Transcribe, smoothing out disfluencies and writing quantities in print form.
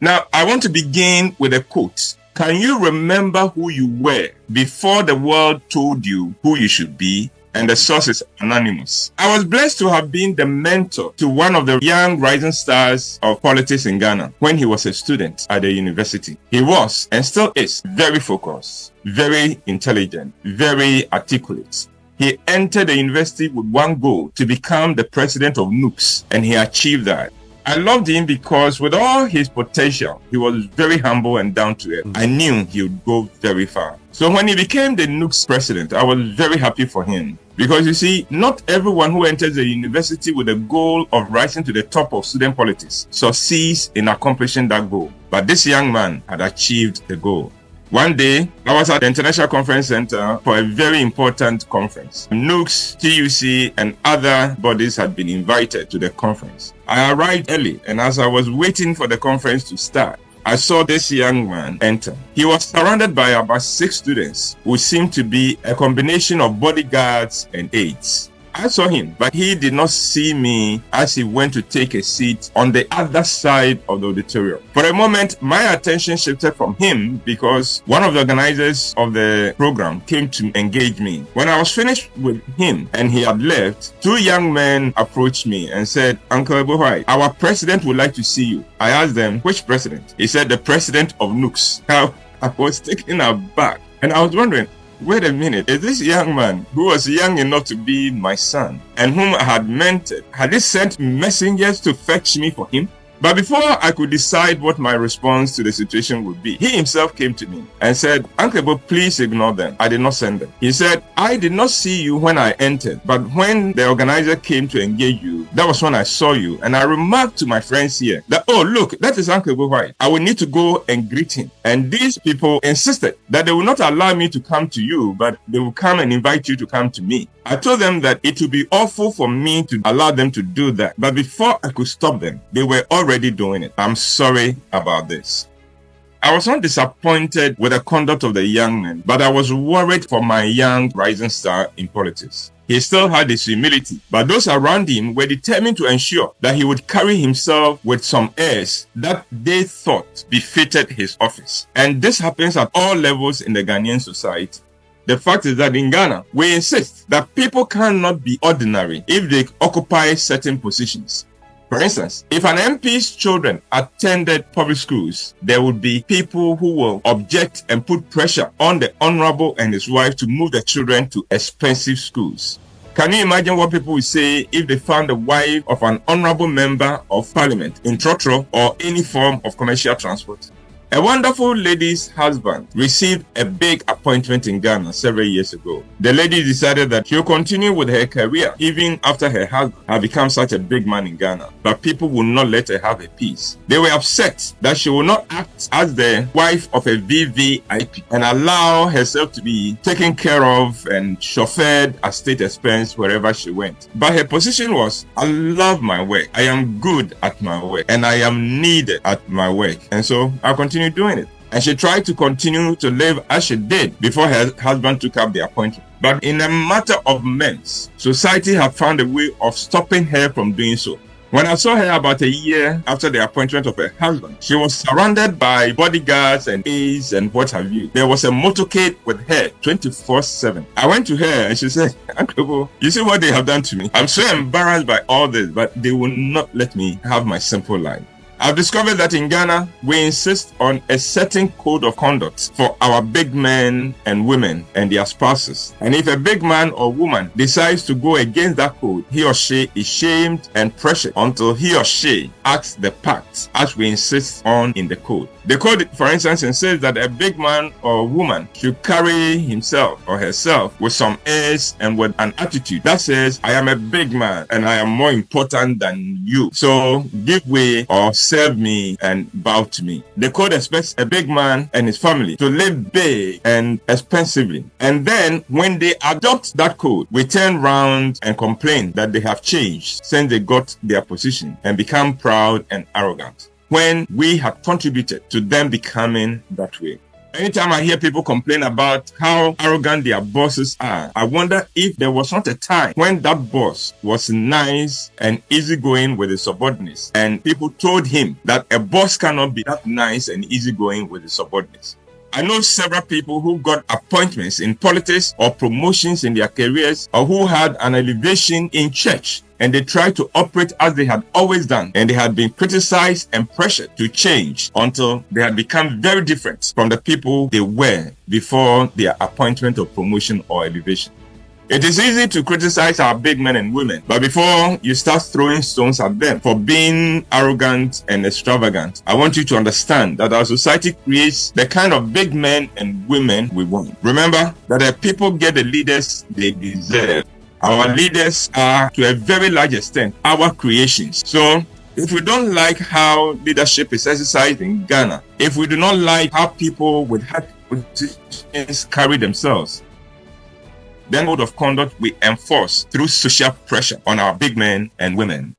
Now, I want to begin with a quote. Can you remember who you were before the world told you who you should be? And the source is anonymous. I was blessed to have been the mentor to one of the young rising stars of politics in Ghana when he was a student at the university. He was, and still is, very focused, very intelligent, very articulate. He entered the university with one goal, to become the president of NUPS, and he achieved that. I loved him because with all his potential, he was very humble and down to earth. I knew he would go very far. So when he became the NUPS president, I was very happy for him. Because you see, not everyone who enters the university with the goal of rising to the top of student politics succeeds in accomplishing that goal. But this young man had achieved the goal. One day, I was at the International Conference Center for a very important conference. NUCS, TUC, and other bodies had been invited to the conference. I arrived early, and as I was waiting for the conference to start, I saw this young man enter. He was surrounded by about 6 students who seemed to be a combination of bodyguards and aides. I saw him, but he did not see me as he went to take a seat on the other side of the auditorium. For a moment, my attention shifted from him because one of the organizers of the program came to engage me. When I was finished with him and he had left, 2 young men approached me and said, "Uncle Whyte, our president would like to see you." I asked them, "Which president?" He said, "The president of NUCS." Now, I was taken aback and I was wondering, wait a minute, is this young man who was young enough to be my son and whom I had mentored, had he sent messengers to fetch me for him? But before I could decide what my response to the situation would be, he himself came to me and said, "Uncle Bo, please ignore them. I did not send them." He said, "I did not see you when I entered, but when the organizer came to engage you, that was when I saw you. And I remarked to my friends here that, oh, look, that is Uncle Bo Whyte. I will need to go and greet him." And these people insisted that they will not allow me to come to you, but they will come and invite you to come to me. I told them that it would be awful for me to allow them to do that. But before I could stop them, they were already doing it. I'm sorry about this. I was not disappointed with the conduct of the young man, but I was worried for my young rising star in politics. He still had his humility, but those around him were determined to ensure that he would carry himself with some airs that they thought befitted his office. And this happens at all levels in the Ghanaian society. The fact is that in Ghana, we insist that people cannot be ordinary if they occupy certain positions. For instance, if an MP's children attended public schools, there would be people who will object and put pressure on the honorable and his wife to move the children to expensive schools. Can you imagine what people would say if they found the wife of an honorable member of parliament in trotro or any form of commercial transport? A wonderful lady's husband received a big appointment in Ghana several years ago. The lady decided that she'll continue with her career even after her husband had become such a big man in Ghana. But people would not let her have a peace. They were upset that she would not act as the wife of a VVIP and allow herself to be taken care of and chauffeured at state expense wherever she went. But her position was, I love my work. I am good at my work and I am needed at my work. And so I continue doing it. And she tried to continue to live as she did before her husband took up the appointment. But in a matter of months, society had found a way of stopping her from doing so. When I saw her about a year after the appointment of her husband, she was surrounded by bodyguards and aides and what have you. There was a motorcade with her 24/7. I went to her and she said, "Uncle Bo, you see what they have done to me? I'm so embarrassed by all this, but they will not let me have my simple life." I've discovered that in Ghana, we insist on a certain code of conduct for our big men and women and their spouses. And if a big man or woman decides to go against that code, he or she is shamed and pressured until he or she acts the part as we insist on in the code. The code, for instance, insists that a big man or woman should carry himself or herself with some airs and with an attitude that says, "I am a big man and I am more important than you. So give way or serve me and bow to me." The code expects a big man and his family to live big and expensively. And then when they adopt that code, we turn round and complain that they have changed since they got their position and become proud and arrogant, when we have contributed to them becoming that way. Anytime I hear people complain about how arrogant their bosses are, I wonder if there was not a time when that boss was nice and easygoing with his subordinates, and people told him that a boss cannot be that nice and easygoing with his subordinates. I know several people who got appointments in politics or promotions in their careers, or who had an elevation in church, and they tried to operate as they had always done, and they had been criticized and pressured to change until they had become very different from the people they were before their appointment or promotion or elevation. It is easy to criticize our big men and women, but before you start throwing stones at them for being arrogant and extravagant, I want you to understand that our society creates the kind of big men and women we want. Remember that the people get the leaders they deserve. Our leaders are, to a very large extent, our creations. So, if we don't like how leadership is exercised in Ghana, if we do not like how people with high positions carry themselves, then mode of conduct we enforce through social pressure on our big men and women.